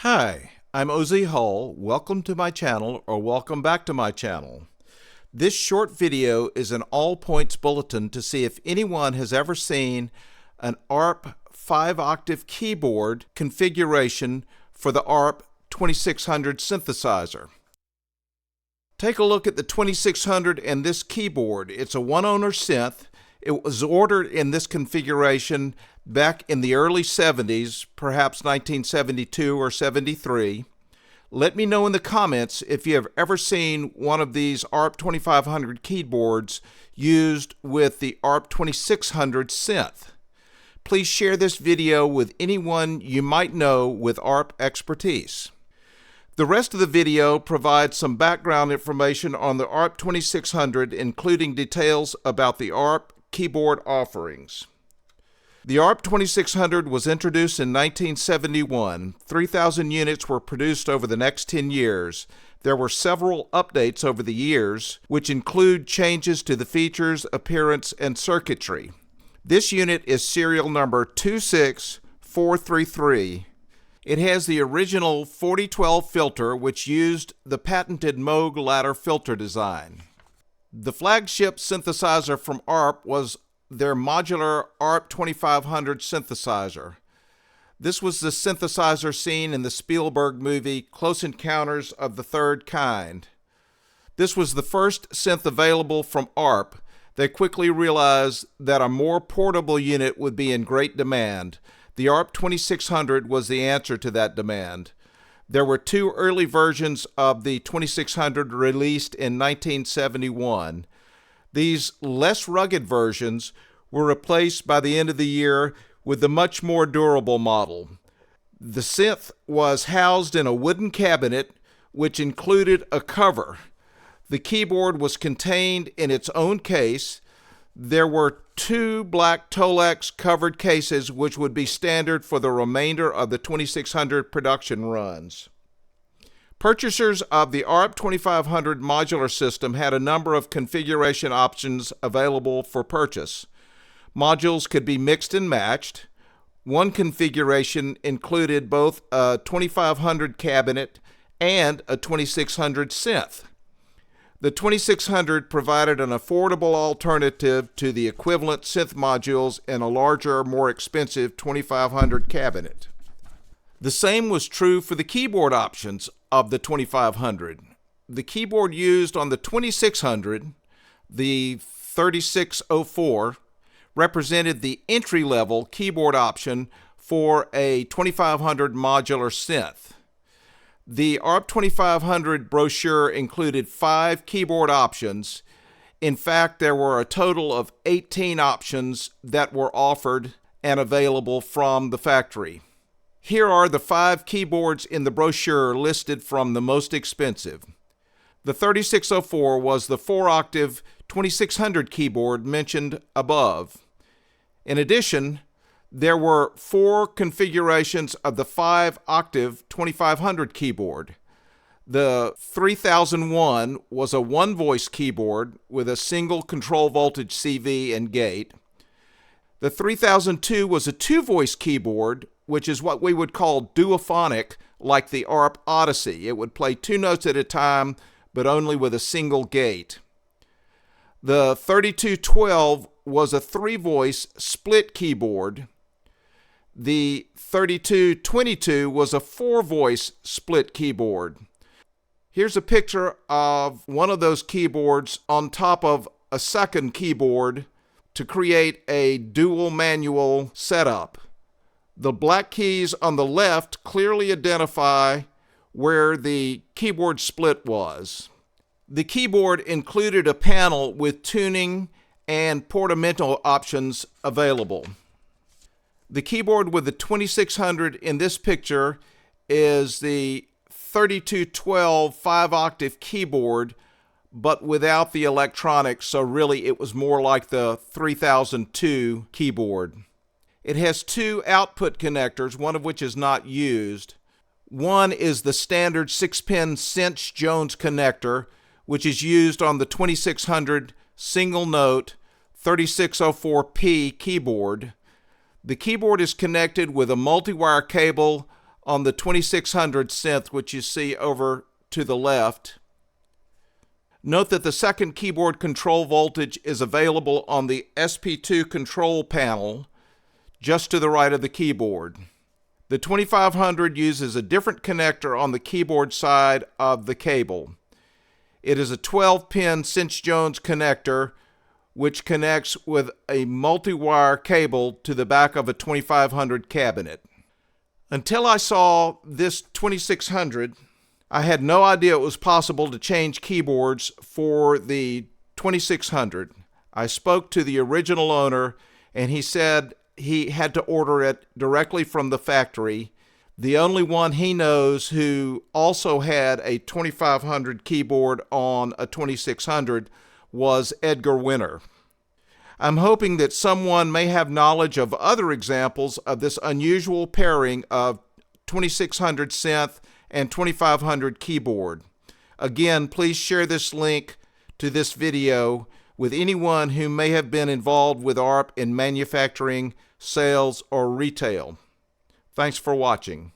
Hi, I'm OZ Hull. Welcome to my channel, or welcome back to my channel. This short video is an all-points bulletin to see if anyone has ever seen an ARP 5-octave keyboard configuration for the ARP 2600 synthesizer. Take a look at the 2600 and this keyboard. It's a one-owner synth. It was ordered in this configuration back in the early 70s, perhaps 1972 or 73. Let me know in the comments if you have ever seen one of these ARP 2500 keyboards used with the ARP 2600 synth. Please share this video with anyone you might know with ARP expertise. The rest of the video provides some background information on the ARP 2600, including details about the ARP keyboard offerings. The ARP 2600 was introduced in 1971. 3,000 units were produced over the next 10 years. There were several updates over the years, which include changes to the features, appearance, and circuitry. This unit is serial number 26433. It has the original 4012 filter, which used the patented Moog ladder filter design. The flagship synthesizer from ARP was their modular ARP 2500 synthesizer. This was the synthesizer seen in the Spielberg movie Close Encounters of the Third Kind. This was the first synth available from ARP. They quickly realized that a more portable unit would be in great demand. The ARP 2600 was the answer to that demand. There were two early versions of the 2600 released in 1971. These less rugged versions were replaced by the end of the year with the much more durable model. The synth was housed in a wooden cabinet which included a cover. The keyboard was contained in its own case. There were two black Tolex covered cases which would be standard for the remainder of the 2600 production runs. Purchasers of the ARP 2500 modular system had a number of configuration options available for purchase. Modules could be mixed and matched. One configuration included both a 2500 cabinet and a 2600 synth. The 2600 provided an affordable alternative to the equivalent synth modules in a larger, more expensive 2500 cabinet. The same was true for the keyboard options of the 2500. The keyboard used on the 2600, the 3604, represented the entry-level keyboard option for a 2500 modular synth. The ARP 2500 brochure included 5 keyboard options. In fact, there were a total of 18 options that were offered and available from the factory. Here are the 5 keyboards in the brochure listed from the most expensive. The 3604 was the 4-octave 2600 keyboard mentioned above. In addition, there were 4 configurations of the 5-octave 2500 keyboard. The 3001 was a one-voice keyboard with a single control voltage CV and gate. The 3002 was a two-voice keyboard, which is what we would call duophonic, like the ARP Odyssey. It would play 2 notes at a time, but only with a single gate. The 3212 was a 3-voice split keyboard. The 3222 was a 4-voice split keyboard. Here's a picture of one of those keyboards on top of a second keyboard to create a dual manual setup. The black keys on the left clearly identify where the keyboard split was. The keyboard included a panel with tuning and portamento options available. The keyboard with the 2600 in this picture is the 3212 5-octave keyboard, but without the electronics, so really it was more like the 3002 keyboard. It has 2 output connectors, one of which is not used. One is the standard 6-pin Cinch-Jones connector, which is used on the 2600 single-note 3604P keyboard. The keyboard is connected with a multi-wire cable on the 2600 synth, which you see over to the left. Note that the second keyboard control voltage is available on the SP2 control panel just to the right of the keyboard. The 2500 uses a different connector on the keyboard side of the cable. It is a 12-pin Cinch Jones connector which connects with a multi-wire cable to the back of a 2500 cabinet. Until I saw this 2600, I had no idea it was possible to change keyboards for the 2600. I spoke to the original owner and he said he had to order it directly from the factory. The only one he knows who also had a 2500 keyboard on a 2600 was Edgar Winter. I'm hoping that someone may have knowledge of other examples of this unusual pairing of 2600 synth and 2500 keyboard. Again, please share this link to this video with anyone who may have been involved with ARP in manufacturing, sales, or retail. Thanks for watching.